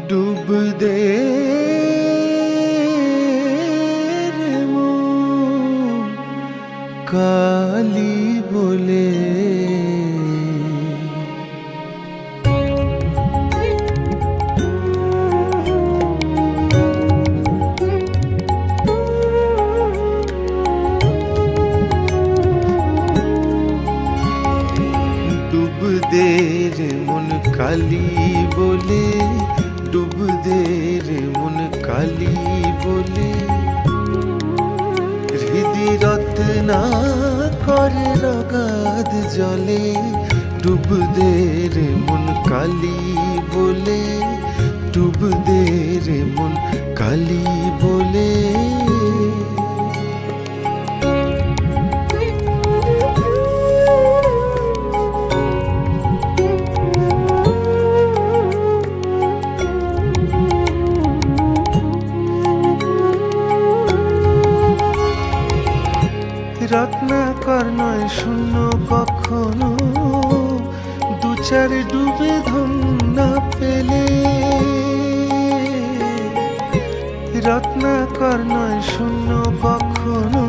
ডুব দে রে মন কালি বলে। ডুব দে রে মন কালি বলে, ডুব দে রে মন কালি বলে। হৃদি রত্না করে রগাদ জলে, ডুব দে রে মন কালি বলে, ডুব দে রে মন কালি বলে। রত্নাকর নয় শূন্য কখনো, দু চার ডুবে ধন না পেলে। রত্নাকর নয় শূন্য কখনো,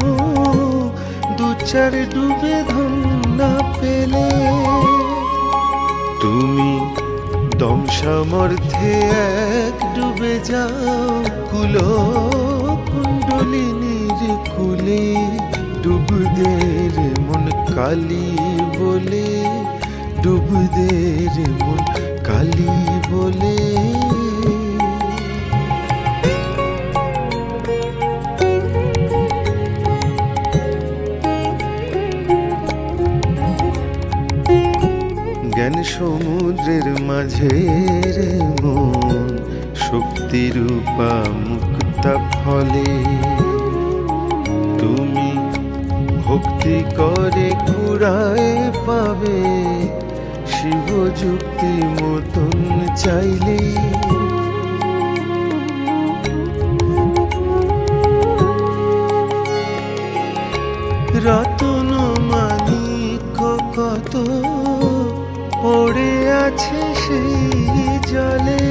দু চার ডুবে ধন না পেলে। তুমি দম সামর্থ্যে এক ডুবে যাও কুলো কুণ্ডলিনীর কুলে। ডুব দে রে মন কালি বলে, ডুব দে রে মন কালি বলে। জ্ঞান সমুদ্রের মাঝে রে মন শক্তিরূপা মুক্তা ফলে। তুমি ভক্তি করে কুড়ায় পাবে শিব যুক্তি মতন চাইলে। রতন মানিক কত পড়ে আছে সেই জলে।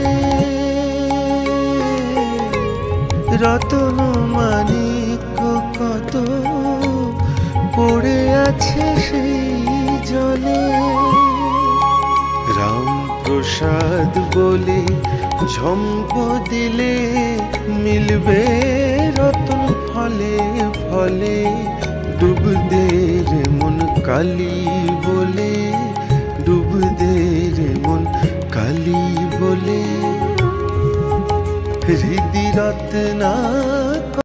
রতন মানিক কত পড়ে আছে সেই জলে। রাম প্রসাদ বলে ঝম্প দিলে মিলবে রতন ফলে ফলে। ডুব দে রে মন কালি বলে, ডুব দে রে মন কালি বলে। হৃদি রত্না